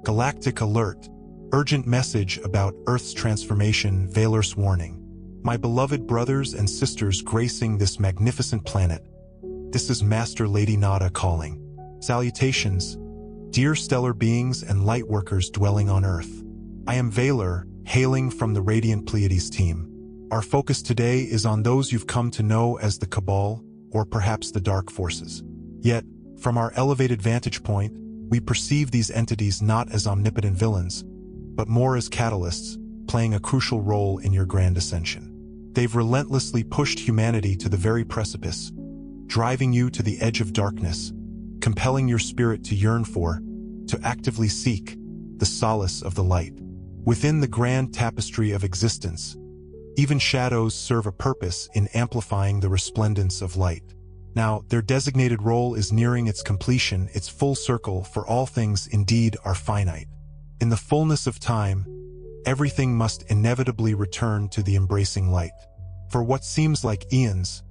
Galactic alert. Urgent message about Earth's transformation. Valeer's warning. My beloved brothers and sisters gracing this magnificent planet. This is Master Lady Nada calling. Salutations, dear stellar beings and light workers dwelling on Earth. I am Valeer, hailing from the Radiant Pleiades team. Our focus today is on those you've come to know as the Cabal, or perhaps the Dark Forces. Yet, from our elevated vantage point, we perceive these entities not as omnipotent villains, but more as catalysts, playing a crucial role in your grand ascension. They've relentlessly pushed humanity to the very precipice, driving you to the edge of darkness, compelling your spirit to yearn for, to actively seek, the solace of the light. Within the grand tapestry of existence, even shadows serve a purpose in amplifying the resplendence of light. Now, their designated role is nearing its completion, its full circle, for all things indeed are finite. In the fullness of time, everything must inevitably return to the embracing light. For what seems like eons,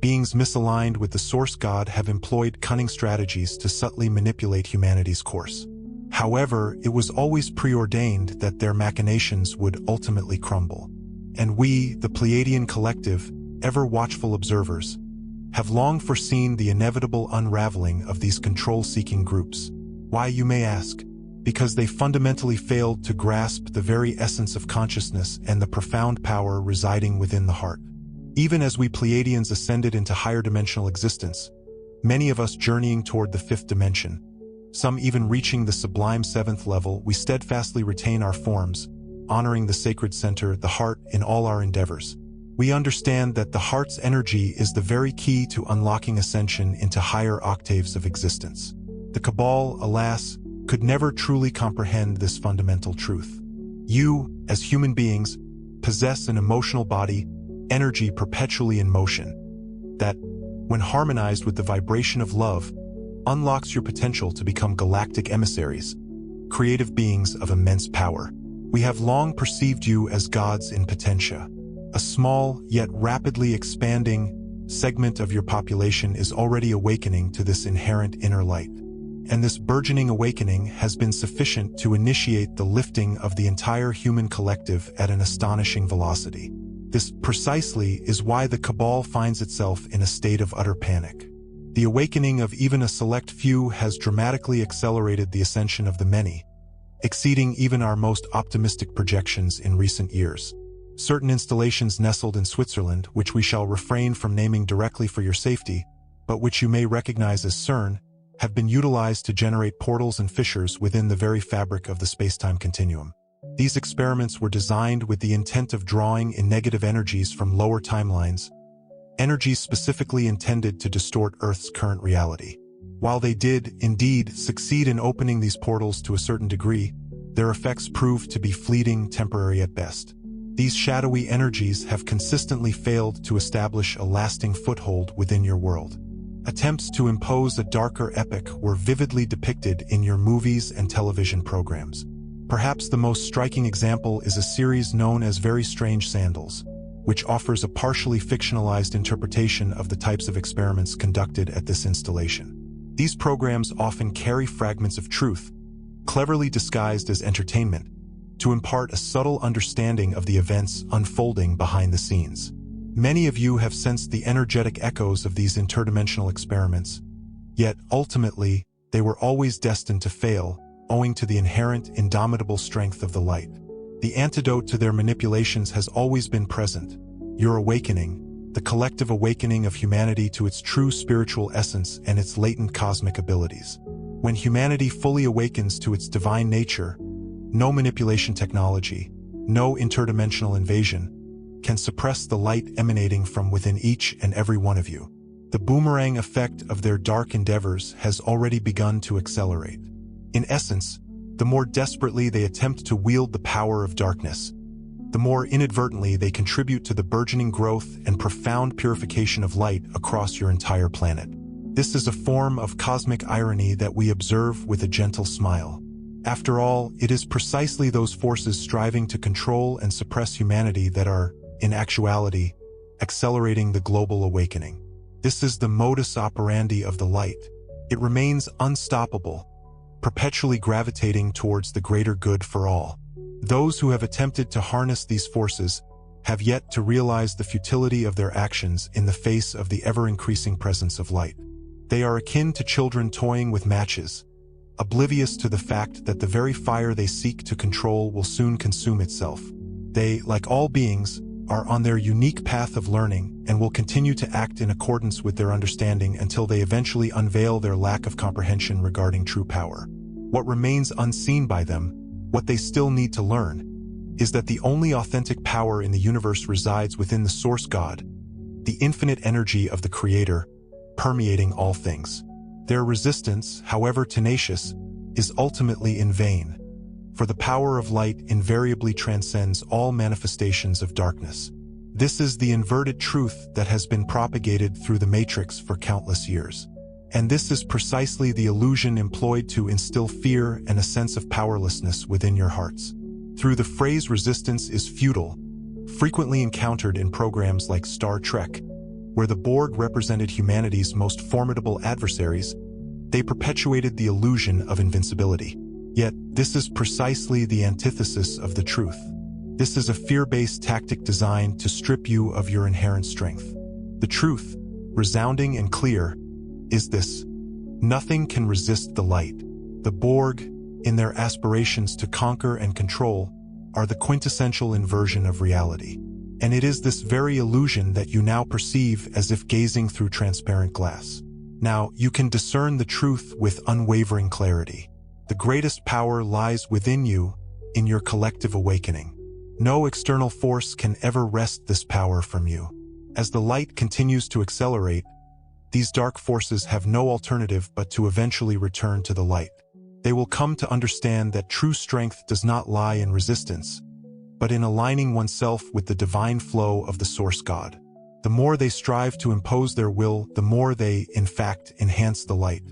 beings misaligned with the source god have employed cunning strategies to subtly manipulate humanity's course. However, it was always preordained that their machinations would ultimately crumble. And we, the Pleiadian collective, ever watchful observers, have long foreseen the inevitable unraveling of these control-seeking groups. Why, you may ask? Because they fundamentally failed to grasp the very essence of consciousness and the profound power residing within the heart. Even as we Pleiadians ascended into higher dimensional existence, many of us journeying toward the fifth dimension, some even reaching the sublime seventh level, we steadfastly retain our forms, honoring the sacred center, the heart, in all our endeavors. We understand that the heart's energy is the very key to unlocking ascension into higher octaves of existence. The Cabal, alas, could never truly comprehend this fundamental truth. You, as human beings, possess an emotional body, energy perpetually in motion, that, when harmonized with the vibration of love, unlocks your potential to become galactic emissaries, creative beings of immense power. We have long perceived you as gods in potentia. A small, yet rapidly expanding, segment of your population is already awakening to this inherent inner light. And this burgeoning awakening has been sufficient to initiate the lifting of the entire human collective at an astonishing velocity. This precisely is why the Cabal finds itself in a state of utter panic. The awakening of even a select few has dramatically accelerated the ascension of the many, exceeding even our most optimistic projections in recent years. Certain installations nestled in Switzerland, which we shall refrain from naming directly for your safety, but which you may recognize as CERN, have been utilized to generate portals and fissures within the very fabric of the space-time continuum. These experiments were designed with the intent of drawing in negative energies from lower timelines, energies specifically intended to distort Earth's current reality. While they did, indeed, succeed in opening these portals to a certain degree, their effects proved to be fleeting, temporary at best. These shadowy energies have consistently failed to establish a lasting foothold within your world. Attempts to impose a darker epoch were vividly depicted in your movies and television programs. Perhaps the most striking example is a series known as Very Strange Sandals, which offers a partially fictionalized interpretation of the types of experiments conducted at this installation. These programs often carry fragments of truth, cleverly disguised as entertainment, to impart a subtle understanding of the events unfolding behind the scenes. Many of you have sensed the energetic echoes of these interdimensional experiments, yet ultimately, they were always destined to fail, owing to the inherent, indomitable strength of the light. The antidote to their manipulations has always been present: your awakening, the collective awakening of humanity to its true spiritual essence and its latent cosmic abilities. When humanity fully awakens to its divine nature, no manipulation technology, no interdimensional invasion, can suppress the light emanating from within each and every one of you. The boomerang effect of their dark endeavors has already begun to accelerate. In essence, the more desperately they attempt to wield the power of darkness, the more inadvertently they contribute to the burgeoning growth and profound purification of light across your entire planet. This is a form of cosmic irony that we observe with a gentle smile. After all, it is precisely those forces striving to control and suppress humanity that are, in actuality, accelerating the global awakening. This is the modus operandi of the light. It remains unstoppable, perpetually gravitating towards the greater good for all. Those who have attempted to harness these forces have yet to realize the futility of their actions in the face of the ever-increasing presence of light. They are akin to children toying with matches, oblivious to the fact that the very fire they seek to control will soon consume itself. They, like all beings, are on their unique path of learning and will continue to act in accordance with their understanding until they eventually unveil their lack of comprehension regarding true power. What remains unseen by them, what they still need to learn, is that the only authentic power in the universe resides within the Source God, the infinite energy of the Creator, permeating all things. Their resistance, however tenacious, is ultimately in vain, for the power of light invariably transcends all manifestations of darkness. This is the inverted truth that has been propagated through the Matrix for countless years. And this is precisely the illusion employed to instill fear and a sense of powerlessness within your hearts. Through the phrase "resistance is futile," frequently encountered in programs like Star Trek, where the Borg represented humanity's most formidable adversaries, they perpetuated the illusion of invincibility. Yet, this is precisely the antithesis of the truth. This is a fear-based tactic designed to strip you of your inherent strength. The truth, resounding and clear, is this: nothing can resist the light. The Borg, in their aspirations to conquer and control, are the quintessential inversion of reality. And it is this very illusion that you now perceive as if gazing through transparent glass. Now, you can discern the truth with unwavering clarity. The greatest power lies within you, in your collective awakening. No external force can ever wrest this power from you. As the light continues to accelerate, these dark forces have no alternative but to eventually return to the light. They will come to understand that true strength does not lie in resistance, but in aligning oneself with the divine flow of the Source God. The more they strive to impose their will, the more they, in fact, enhance the light.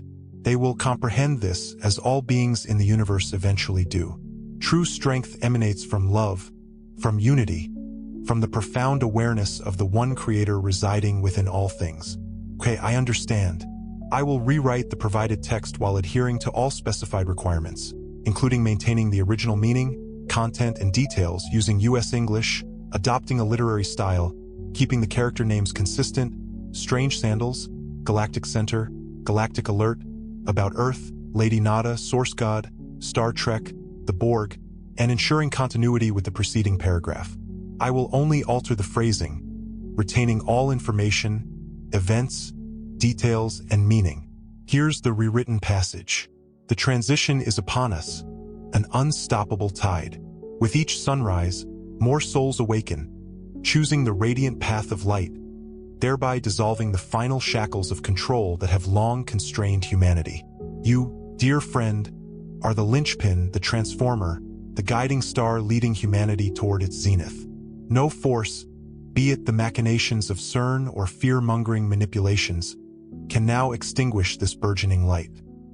They will comprehend this, as all beings in the universe eventually do. True strength emanates from love, from unity, from the profound awareness of the one Creator residing within all things. Okay, I understand. I will rewrite the provided text while adhering to all specified requirements, including maintaining the original meaning, content, and details using US English, adopting a literary style, keeping the character names consistent, Strange Sandals, Galactic Center, Galactic Alert, About Earth, Lady Nada, Source God, Star Trek, the Borg, and ensuring continuity with the preceding paragraph. I will only alter the phrasing, retaining all information, events, details, and meaning. Here's the rewritten passage. The transition is upon us, an unstoppable tide. With each sunrise, more souls awaken, choosing the radiant path of light, thereby dissolving the final shackles of control that have long constrained humanity. You, dear friend, are the linchpin, the transformer, the guiding star leading humanity toward its zenith. No force, be it the machinations of CERN or fear-mongering manipulations, can now extinguish this burgeoning light.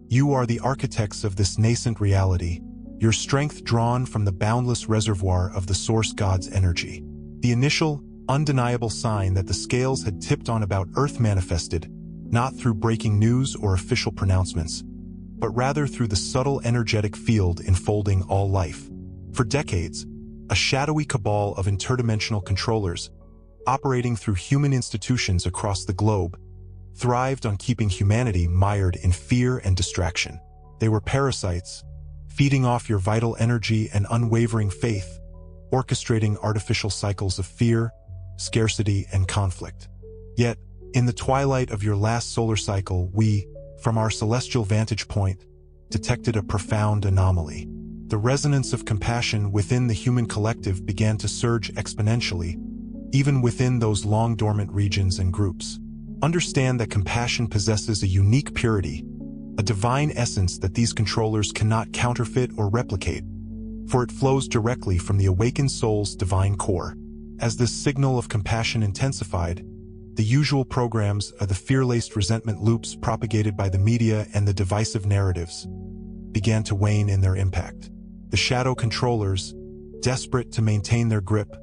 You are the architects of this nascent reality, your strength drawn from the boundless reservoir of the Source God's energy. The initial, undeniable sign that the scales had tipped on About Earth manifested, not through breaking news or official pronouncements, but rather through the subtle energetic field enfolding all life. For decades, a shadowy cabal of interdimensional controllers, operating through human institutions across the globe, thrived on keeping humanity mired in fear and distraction. They were parasites, feeding off your vital energy and unwavering faith, orchestrating artificial cycles of fear, scarcity, and conflict. Yet, in the twilight of your last solar cycle, we, from our celestial vantage point, detected a profound anomaly. The resonance of compassion within the human collective began to surge exponentially, even within those long-dormant regions and groups. Understand that compassion possesses a unique purity, a divine essence that these controllers cannot counterfeit or replicate, for it flows directly from the awakened soul's divine core. As this signal of compassion intensified, the usual programs of the fear-laced resentment loops propagated by the media and the divisive narratives began to wane in their impact. The shadow controllers, desperate to maintain their grip,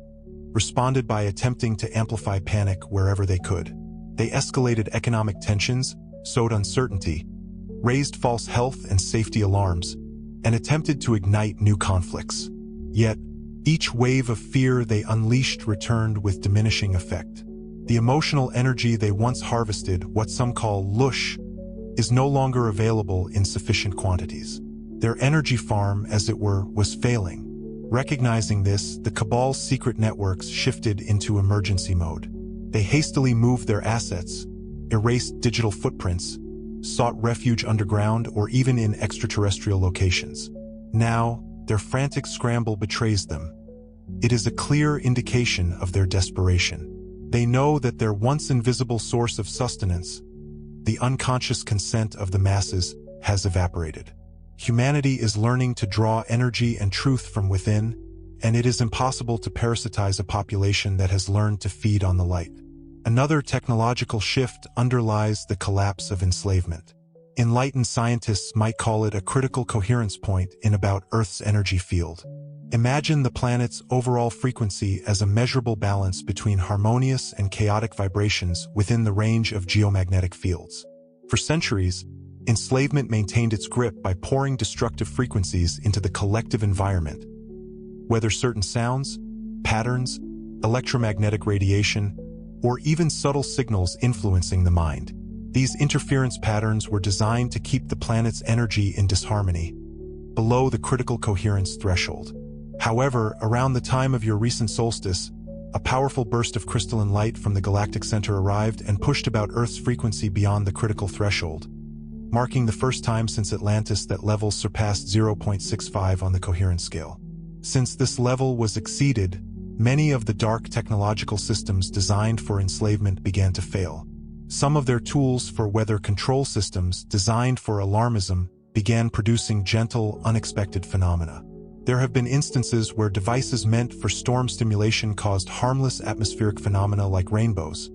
responded by attempting to amplify panic wherever they could. They escalated economic tensions, sowed uncertainty, raised false health and safety alarms, and attempted to ignite new conflicts. Yet, each wave of fear they unleashed returned with diminishing effect. The emotional energy they once harvested, what some call lush, is no longer available in sufficient quantities. Their energy farm, as it were, was failing. Recognizing this, the Cabal's secret networks shifted into emergency mode. They hastily moved their assets, erased digital footprints, sought refuge underground or even in extraterrestrial locations. Now, their frantic scramble betrays them. It is a clear indication of their desperation. They know that their once invisible source of sustenance, the unconscious consent of the masses, has evaporated. Humanity is learning to draw energy and truth from within, and it is impossible to parasitize a population that has learned to feed on the light. Another technological shift underlies the collapse of enslavement. Enlightened scientists might call it a critical coherence point in about Earth's energy field. Imagine the planet's overall frequency as a measurable balance between harmonious and chaotic vibrations within the range of geomagnetic fields. For centuries, enslavement maintained its grip by pouring destructive frequencies into the collective environment. Whether certain sounds, patterns, electromagnetic radiation, or even subtle signals influencing the mind. These interference patterns were designed to keep the planet's energy in disharmony, below the critical coherence threshold. However, around the time of your recent solstice, a powerful burst of crystalline light from the galactic center arrived and pushed about Earth's frequency beyond the critical threshold, marking the first time since Atlantis that levels surpassed 0.65 on the coherence scale. Since this level was exceeded, many of the dark technological systems designed for enslavement began to fail. Some of their tools for weather control systems designed for alarmism began producing gentle, unexpected phenomena. There have been instances where devices meant for storm stimulation caused harmless atmospheric phenomena like rainbows,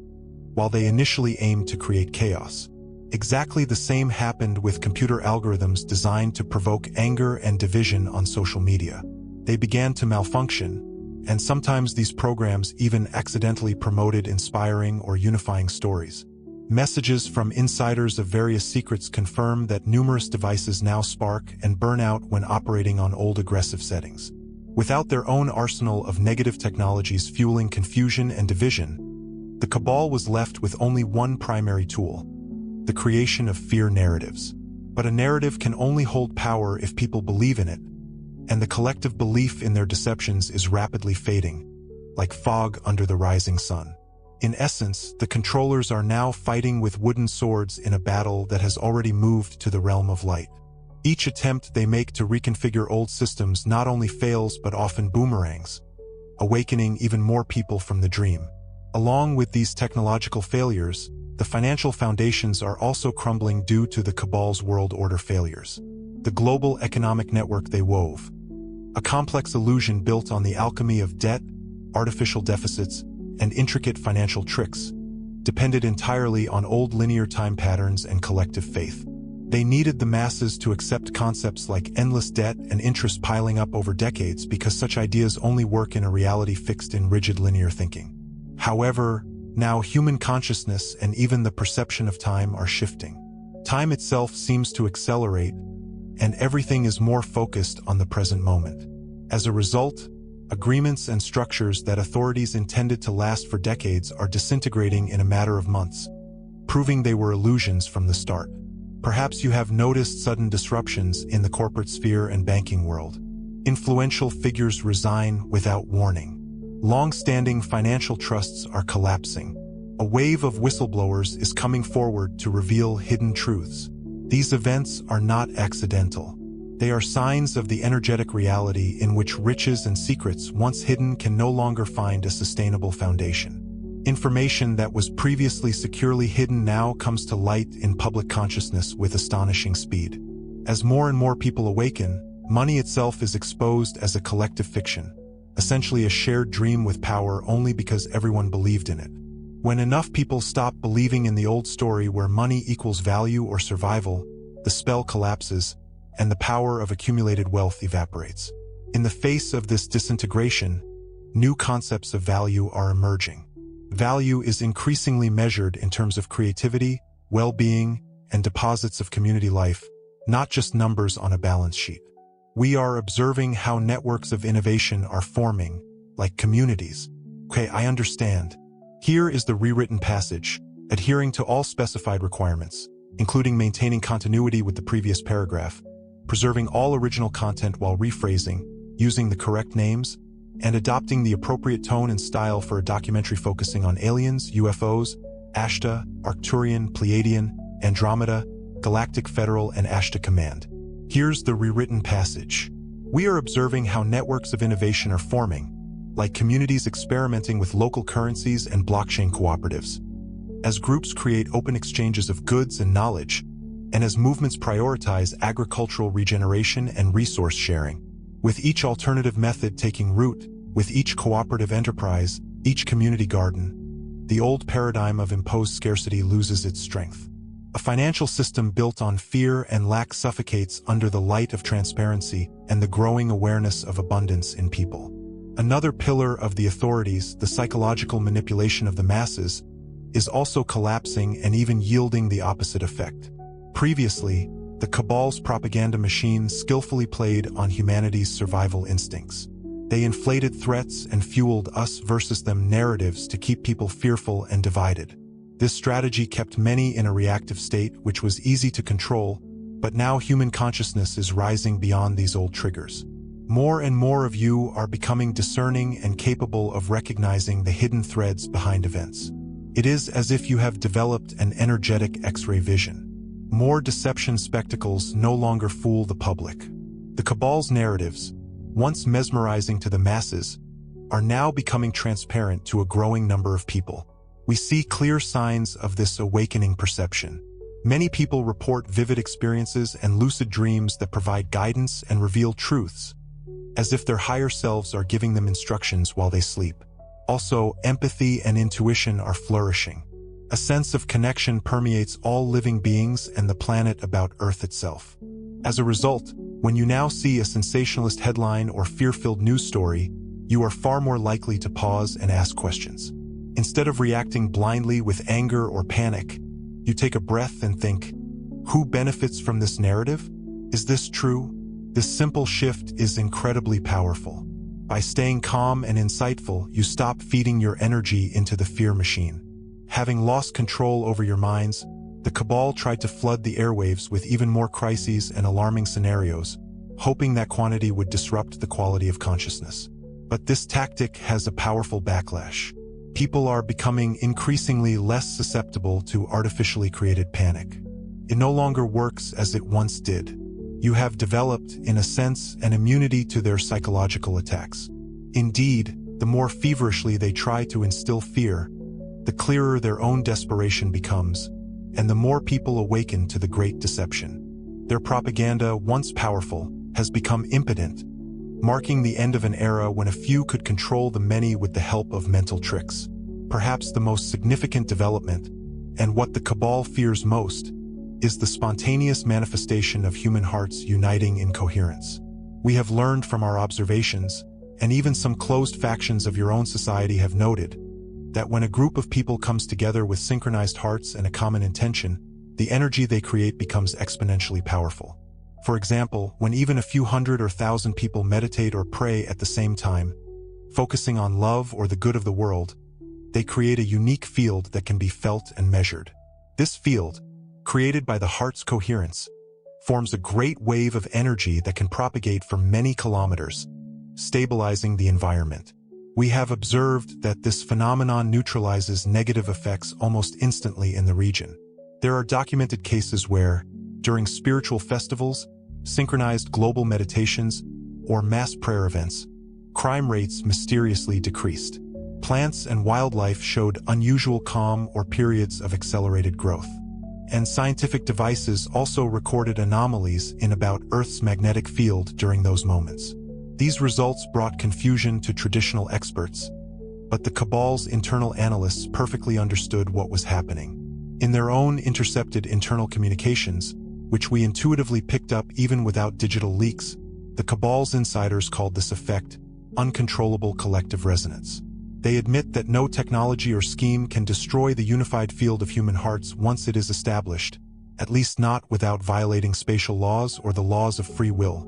while they initially aimed to create chaos. Exactly the same happened with computer algorithms designed to provoke anger and division on social media. They began to malfunction, and sometimes these programs even accidentally promoted inspiring or unifying stories. Messages from insiders of various secrets confirm that numerous devices now spark and burn out when operating on old aggressive settings. Without their own arsenal of negative technologies fueling confusion and division, the Cabal was left with only one primary tool: the creation of fear narratives. But a narrative can only hold power if people believe in it, and the collective belief in their deceptions is rapidly fading, like fog under the rising sun. In essence, the controllers are now fighting with wooden swords in a battle that has already moved to the realm of light. Each attempt they make to reconfigure old systems not only fails but often boomerangs, awakening even more people from the dream. Along with these technological failures, the financial foundations are also crumbling due to the Cabal's world order failures. The global economic network they wove, a complex illusion built on the alchemy of debt, artificial deficits, and intricate financial tricks, depended entirely on old linear time patterns and collective faith. They needed the masses to accept concepts like endless debt and interest piling up over decades because such ideas only work in a reality fixed in rigid linear thinking. However, now human consciousness and even the perception of time are shifting. Time itself seems to accelerate, and everything is more focused on the present moment. As a result, agreements and structures that authorities intended to last for decades are disintegrating in a matter of months, proving they were illusions from the start. Perhaps you have noticed sudden disruptions in the corporate sphere and banking world. Influential figures resign without warning. Long-standing financial trusts are collapsing. A wave of whistleblowers is coming forward to reveal hidden truths. These events are not accidental. They are signs of the energetic reality in which riches and secrets once hidden can no longer find a sustainable foundation. Information that was previously securely hidden now comes to light in public consciousness with astonishing speed. As more and more people awaken, money itself is exposed as a collective fiction, essentially a shared dream with power only because everyone believed in it. When enough people stop believing in the old story where money equals value or survival, the spell collapses, and the power of accumulated wealth evaporates. In the face of this disintegration, new concepts of value are emerging. Value is increasingly measured in terms of creativity, well-being, and deposits of community life, not just numbers on a balance sheet. We are observing how networks of innovation are forming, like communities. Okay, I understand. Here is the rewritten passage, adhering to all specified requirements, including maintaining continuity with the previous paragraph, preserving all original content while rephrasing, using the correct names, and adopting the appropriate tone and style for a documentary focusing on aliens, UFOs, Ashtar, Arcturian, Pleiadian, Andromeda, Galactic Federal, and Ashtar Command. Here's the rewritten passage. We are observing how networks of innovation are forming, like communities experimenting with local currencies and blockchain cooperatives. As groups create open exchanges of goods and knowledge, and as movements prioritize agricultural regeneration and resource sharing, with each alternative method taking root, with each cooperative enterprise, each community garden, the old paradigm of imposed scarcity loses its strength. A financial system built on fear and lack suffocates under the light of transparency and the growing awareness of abundance in people. Another pillar of the authorities, the psychological manipulation of the masses, is also collapsing and even yielding the opposite effect. Previously, the cabal's propaganda machine skillfully played on humanity's survival instincts. They inflated threats and fueled us versus them narratives to keep people fearful and divided. This strategy kept many in a reactive state, which was easy to control, but now human consciousness is rising beyond these old triggers. More and more of you are becoming discerning and capable of recognizing the hidden threads behind events. It is as if you have developed an energetic X-ray vision. More deception spectacles no longer fool the public. The cabal's narratives, once mesmerizing to the masses, are now becoming transparent to a growing number of people. We see clear signs of this awakening perception. Many people report vivid experiences and lucid dreams that provide guidance and reveal truths, as if their higher selves are giving them instructions while they sleep. Also, empathy and intuition are flourishing. A sense of connection permeates all living beings and the planet about Earth itself. As a result, when you now see a sensationalist headline or fear-filled news story, you are far more likely to pause and ask questions. Instead of reacting blindly with anger or panic, you take a breath and think, who benefits from this narrative? Is this true? This simple shift is incredibly powerful. By staying calm and insightful, you stop feeding your energy into the fear machine. Having lost control over your minds, the cabal tried to flood the airwaves with even more crises and alarming scenarios, hoping that quantity would disrupt the quality of consciousness. But this tactic has a powerful backlash. People are becoming increasingly less susceptible to artificially created panic. It no longer works as it once did. You have developed, in a sense, an immunity to their psychological attacks. Indeed, the more feverishly they try to instill fear, the clearer their own desperation becomes, and the more people awaken to the great deception. Their propaganda, once powerful, has become impotent, marking the end of an era when a few could control the many with the help of mental tricks. Perhaps the most significant development, and what the cabal fears most, is the spontaneous manifestation of human hearts uniting in coherence. We have learned from our observations, and even some closed factions of your own society have noted, that when a group of people comes together with synchronized hearts and a common intention, the energy they create becomes exponentially powerful. For example, when even a few hundred or thousand people meditate or pray at the same time, focusing on love or the good of the world, they create a unique field that can be felt and measured. This field, created by the heart's coherence, forms a great wave of energy that can propagate for many kilometers, stabilizing the environment. We have observed that this phenomenon neutralizes negative effects almost instantly in the region. There are documented cases where, during spiritual festivals, synchronized global meditations, or mass prayer events, crime rates mysteriously decreased. Plants and wildlife showed unusual calm or periods of accelerated growth. And scientific devices also recorded anomalies in about Earth's magnetic field during those moments. These results brought confusion to traditional experts, but the cabal's internal analysts perfectly understood what was happening. In their own intercepted internal communications, which we intuitively picked up even without digital leaks, the cabal's insiders called this effect uncontrollable collective resonance. They admit that no technology or scheme can destroy the unified field of human hearts once it is established, at least not without violating spatial laws or the laws of free will,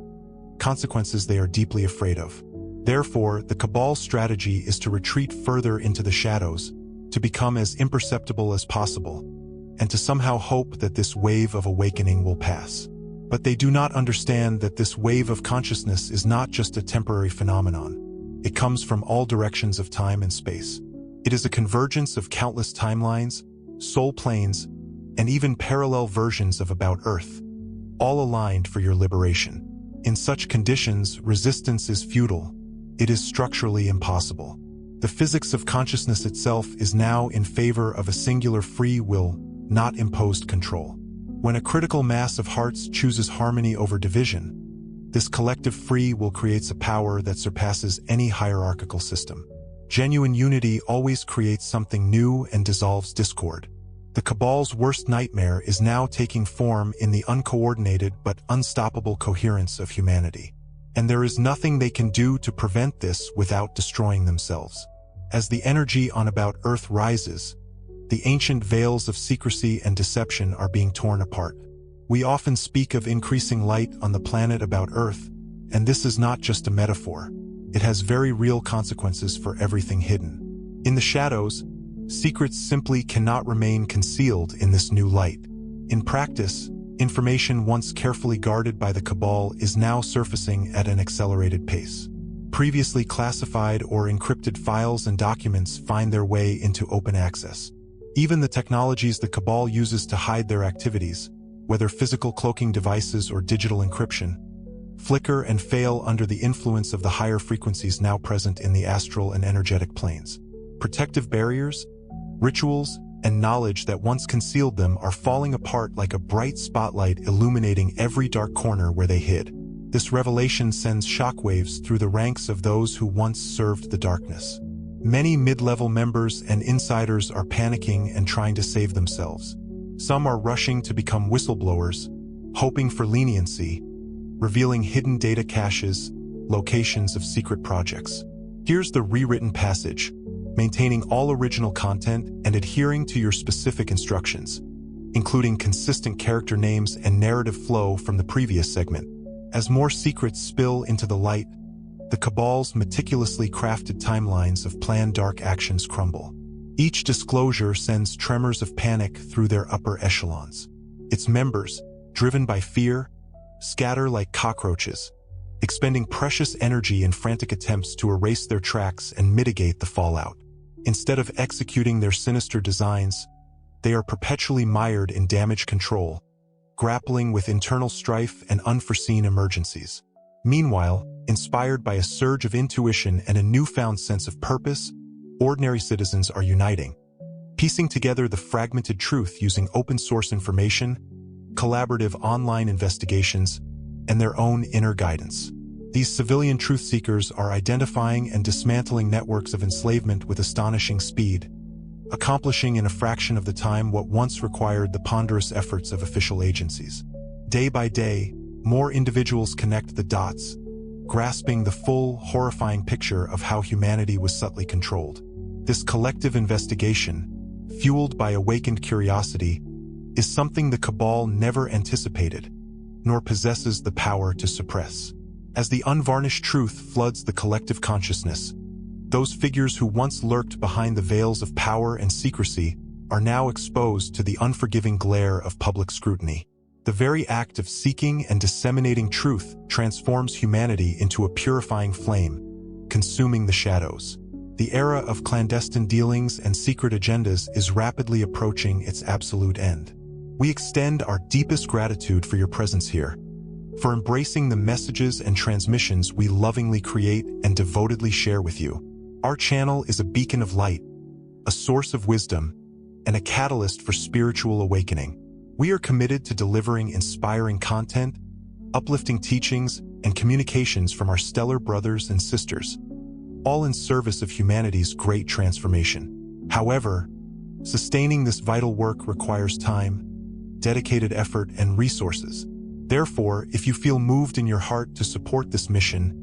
consequences they are deeply afraid of. Therefore, the Cabal's strategy is to retreat further into the shadows, to become as imperceptible as possible, and to somehow hope that this wave of awakening will pass. But they do not understand that this wave of consciousness is not just a temporary phenomenon. It comes from all directions of time and space. It is a convergence of countless timelines, soul planes, and even parallel versions of About Earth, all aligned for your liberation. In such conditions, resistance is futile. It is structurally impossible. The physics of consciousness itself is now in favor of a singular free will, not imposed control. When a critical mass of hearts chooses harmony over division, this collective free will creates a power that surpasses any hierarchical system. Genuine unity always creates something new and dissolves discord. The Cabal's worst nightmare is now taking form in the uncoordinated but unstoppable coherence of humanity. And there is nothing they can do to prevent this without destroying themselves. As the energy on About Earth rises, the ancient veils of secrecy and deception are being torn apart. We often speak of increasing light on the planet About Earth, and this is not just a metaphor. It has very real consequences for everything hidden. In the shadows, secrets simply cannot remain concealed in this new light. In practice, information once carefully guarded by the Cabal is now surfacing at an accelerated pace. Previously classified or encrypted files and documents find their way into open access. Even the technologies the Cabal uses to hide their activities, whether physical cloaking devices or digital encryption, flicker and fail under the influence of the higher frequencies now present in the astral and energetic planes. Protective barriers, rituals, and knowledge that once concealed them are falling apart like a bright spotlight illuminating every dark corner where they hid. This revelation sends shockwaves through the ranks of those who once served the darkness. Many mid-level members and insiders are panicking and trying to save themselves. Some are rushing to become whistleblowers, hoping for leniency, revealing hidden data caches, locations of secret projects. Here's the rewritten passage, maintaining all original content and adhering to your specific instructions, including consistent character names and narrative flow from the previous segment. As more secrets spill into the light, the Cabal's meticulously crafted timelines of planned dark actions crumble. Each disclosure sends tremors of panic through their upper echelons. Its members, driven by fear, scatter like cockroaches, expending precious energy in frantic attempts to erase their tracks and mitigate the fallout. Instead of executing their sinister designs, they are perpetually mired in damage control, grappling with internal strife and unforeseen emergencies. Meanwhile, inspired by a surge of intuition and a newfound sense of purpose, ordinary citizens are uniting, piecing together the fragmented truth using open-source information, collaborative online investigations, and their own inner guidance. These civilian truth seekers are identifying and dismantling networks of enslavement with astonishing speed, accomplishing in a fraction of the time what once required the ponderous efforts of official agencies. Day by day, more individuals connect the dots, grasping the full, horrifying picture of how humanity was subtly controlled. This collective investigation, fueled by awakened curiosity, is something the Cabal never anticipated, nor possesses the power to suppress. As the unvarnished truth floods the collective consciousness, those figures who once lurked behind the veils of power and secrecy are now exposed to the unforgiving glare of public scrutiny. The very act of seeking and disseminating truth transforms humanity into a purifying flame, consuming the shadows. The era of clandestine dealings and secret agendas is rapidly approaching its absolute end. We extend our deepest gratitude for your presence here, for embracing the messages and transmissions we lovingly create and devotedly share with you. Our channel is a beacon of light, a source of wisdom, and a catalyst for spiritual awakening. We are committed to delivering inspiring content, uplifting teachings, and communications from our stellar brothers and sisters, all in service of humanity's great transformation. However, sustaining this vital work requires time, dedicated effort, and resources. Therefore, if you feel moved in your heart to support this mission,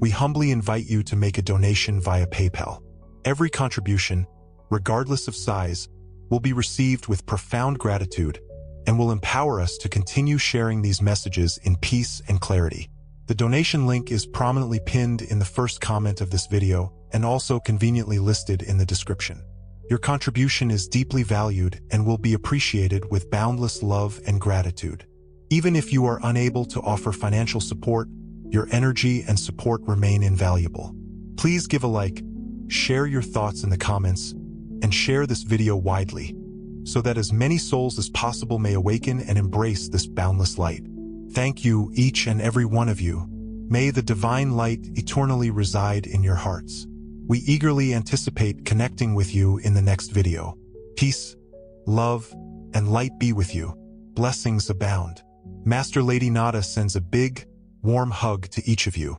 we humbly invite you to make a donation via PayPal. Every contribution, regardless of size, will be received with profound gratitude and will empower us to continue sharing these messages in peace and clarity. The donation link is prominently pinned in the first comment of this video and also conveniently listed in the description. Your contribution is deeply valued and will be appreciated with boundless love and gratitude. Even if you are unable to offer financial support, your energy and support remain invaluable. Please give a like, share your thoughts in the comments, and share this video widely, so that as many souls as possible may awaken and embrace this boundless light. Thank you, each and every one of you. May the divine light eternally reside in your hearts. We eagerly anticipate connecting with you in the next video. Peace, love, and light be with you. Blessings abound. Master Lady Nada sends a big, warm hug to each of you.